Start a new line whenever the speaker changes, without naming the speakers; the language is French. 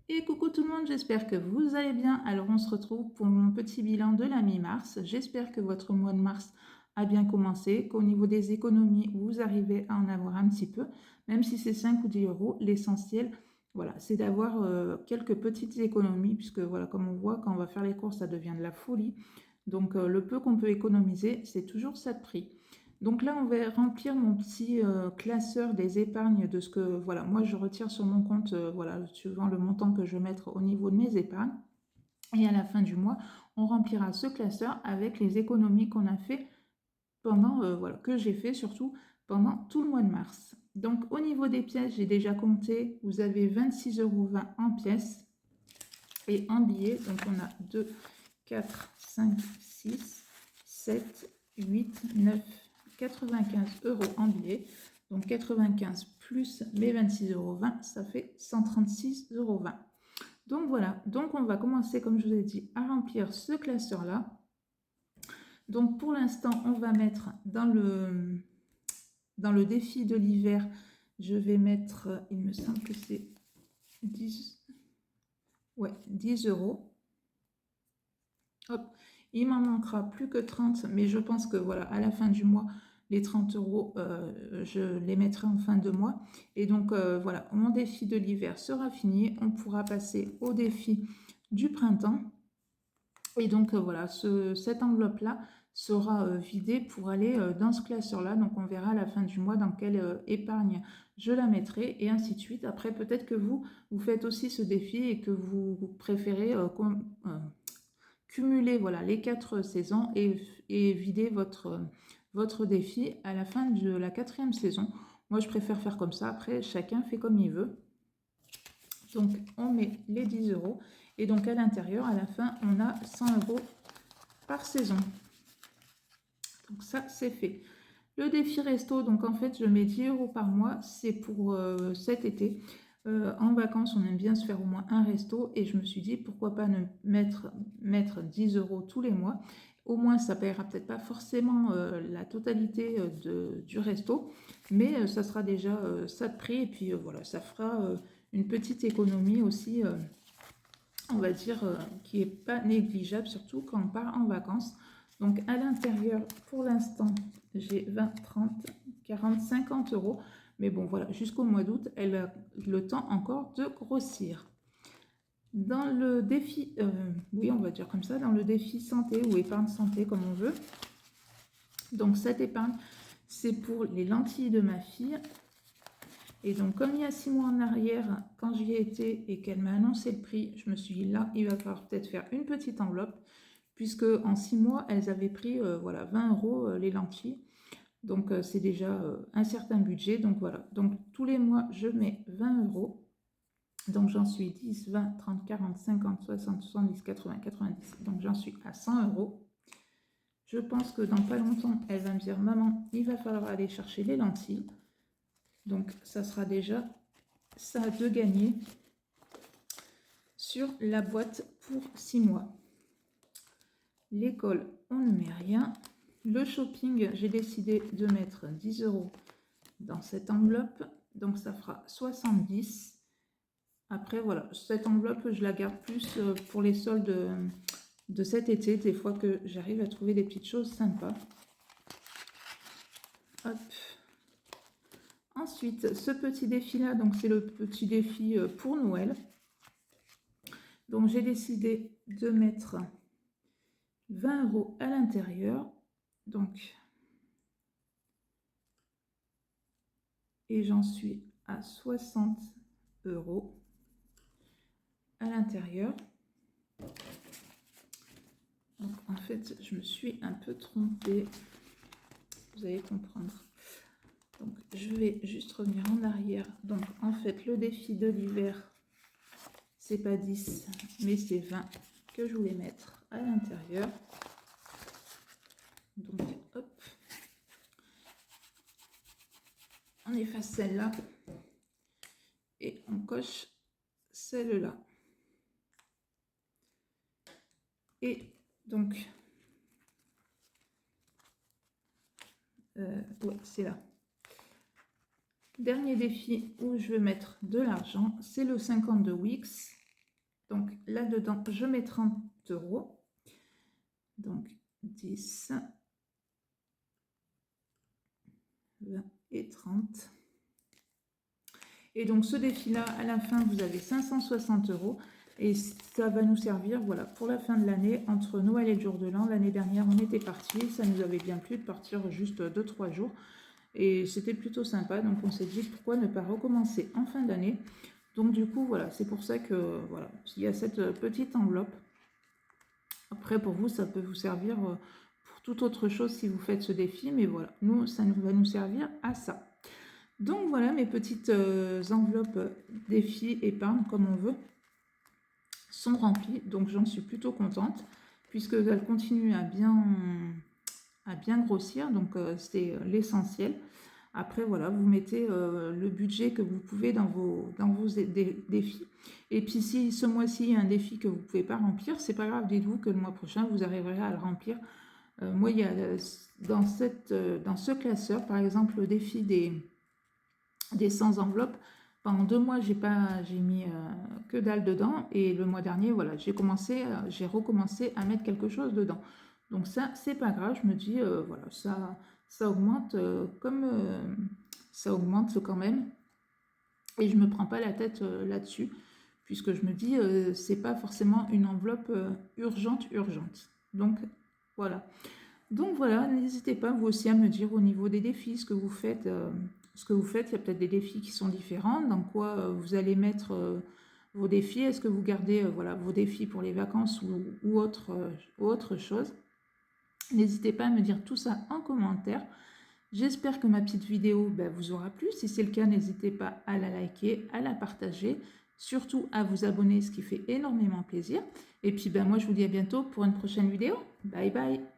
Et coucou tout le monde, j'espère que vous allez bien. Alors on se retrouve pour mon petit bilan de la mi-mars. J'espère que votre mois de mars a bien commencé, qu'au niveau des économies, vous arrivez à en avoir un petit peu, même si c'est 5 ou 10 euros. L'essentiel, voilà, c'est d'avoir quelques petites économies, puisque voilà, comme on voit, quand on va faire les courses, ça devient de la folie. Donc le peu qu'on peut économiser, c'est toujours ça de prix. Donc là, on va remplir mon petit classeur des épargnes de ce que, voilà, moi je retire sur mon compte, voilà, suivant le montant que je vais mettre au niveau de mes épargnes. Et à la fin du mois, on remplira ce classeur avec les économies qu'on a fait pendant, voilà, que j'ai fait surtout pendant tout le mois de mars. Donc au niveau des pièces, j'ai déjà compté, vous avez 26,20 € en pièces et en billets. Donc on a 2, 4, 5, 6, 7, 8, 9, 95 € en billets. Donc 95 plus mes 26,20 €, ça fait 136,20 €. Donc voilà, donc on va commencer, comme je vous ai dit, à remplir ce classeur-là. Donc pour l'instant, on va mettre dans le défi de l'hiver, je vais mettre, il me semble que c'est 10, ouais, 10 €. Hop, il m'en manquera plus que 30, mais je pense que voilà, à la fin du mois, les 30 €, je les mettrai en fin de mois. Et donc voilà, mon défi de l'hiver sera fini. On pourra passer au défi du printemps. Et donc voilà, cette enveloppe-là sera vidée pour aller dans ce classeur-là. Donc on verra à la fin du mois dans quelle épargne je la mettrai et ainsi de suite. Après, peut-être que vous faites aussi ce défi et que vous préférez cumuler voilà, les 4 saisons et vider votre défi à la fin de la 4e saison. Moi, je préfère faire comme ça. Après, chacun fait comme il veut. Donc, on met les 10 €. Et donc, à l'intérieur, à la fin, on a 100 € par saison. Donc, ça, c'est fait. Le défi resto, donc en fait, je mets 10 € par mois. C'est pour cet été. En vacances, on aime bien se faire au moins un resto et je me suis dit pourquoi pas ne mettre 10 € tous les mois. Au moins, ça ne paiera peut-être pas forcément la totalité du resto, mais ça sera déjà ça de prix et puis voilà, ça fera une petite économie aussi, on va dire, qui n'est pas négligeable, surtout quand on part en vacances. Donc à l'intérieur, pour l'instant, j'ai 20, 30, 40, 50 €. Mais bon, voilà, jusqu'au mois d'août, elle a le temps encore de grossir. Dans le défi, oui, on va dire comme ça, dans le défi santé ou épargne santé, comme on veut. Donc cette épargne, c'est pour les lentilles de ma fille. Et donc, comme il y a 6 mois en arrière, quand j'y ai été et qu'elle m'a annoncé le prix, je me suis dit là, il va falloir peut-être faire une petite enveloppe, puisque en 6 mois, elles avaient pris voilà, 20 € les lentilles. Donc, c'est déjà un certain budget. Donc, voilà. Donc, tous les mois, je mets 20 €. Donc, j'en suis 10, 20, 30, 40, 50, 60, 70, 80, 90. Donc, j'en suis à 100 €. Je pense que dans pas longtemps, elle va me dire, maman, il va falloir aller chercher les lentilles. Donc, ça sera déjà ça de gagner sur la boîte pour 6 mois. L'école, on ne met rien. Le shopping, j'ai décidé de mettre 10 € dans cette enveloppe. Donc, ça fera 70. Après, voilà, cette enveloppe, je la garde plus pour les soldes de cet été. Des fois que j'arrive à trouver des petites choses sympas. Hop. Ensuite, ce petit défi-là, donc c'est le petit défi pour Noël. Donc, j'ai décidé de mettre 20 € à l'intérieur. Donc, et j'en suis à 60 € à l'intérieur. Donc, en fait, je me suis un peu trompée. Vous allez comprendre. Donc, je vais juste revenir en arrière. Donc, en fait, le défi de l'hiver, c'est pas 10, mais c'est 20 que je voulais mettre à l'intérieur. Donc, hop. On efface celle-là. Et on coche celle-là. Et donc, ouais, c'est là. Dernier défi où je vais mettre de l'argent, c'est le 50 de Wix. Donc là-dedans, je mets 30 euros. Donc 10, 20 et 30. Et donc ce défi-là, à la fin, vous avez 560 euros. Et ça va nous servir, voilà, pour la fin de l'année, entre Noël et le jour de l'an. L'année dernière, on était parti, ça nous avait bien plu de partir juste 2-3 jours. Et c'était plutôt sympa, donc on s'est dit pourquoi ne pas recommencer en fin d'année. Donc du coup, voilà, c'est pour ça que, voilà, il y a cette petite enveloppe. Après, pour vous, ça peut vous servir pour toute autre chose si vous faites ce défi, mais voilà, nous, ça va nous servir à ça. Donc voilà, mes petites enveloppes défi épargne, comme on veut, sont remplies, donc j'en suis plutôt contente, puisqu'elles continuent à bien grossir, donc c'est l'essentiel. Après, voilà, vous mettez le budget que vous pouvez dans vos défis. Et puis, si ce mois-ci, il y a un défi que vous ne pouvez pas remplir, c'est pas grave, dites-vous que le mois prochain, vous arriverez à le remplir. Moi, il y a dans ce classeur, par exemple, le défi des 100 enveloppes. Pendant 2 mois, j'ai mis que dalle dedans. Et le mois dernier, voilà, j'ai recommencé à mettre quelque chose dedans. Donc ça, c'est pas grave. Je me dis, voilà, ça augmente ça augmente quand même. Et je me prends pas la tête là-dessus, puisque je me dis, c'est pas forcément une enveloppe urgente. Donc voilà. Donc voilà, n'hésitez pas vous aussi à me dire au niveau des défis ce que vous faites. Il y a peut-être des défis qui sont différents. Dans quoi vous allez mettre vos défis? Est-ce que vous gardez voilà, vos défis pour les vacances ou autre chose? N'hésitez pas à me dire tout ça en commentaire. J'espère que ma petite vidéo vous aura plu. Si c'est le cas, n'hésitez pas à la liker, à la partager, surtout à vous abonner, ce qui fait énormément plaisir. Et puis moi, je vous dis à bientôt pour une prochaine vidéo. Bye bye!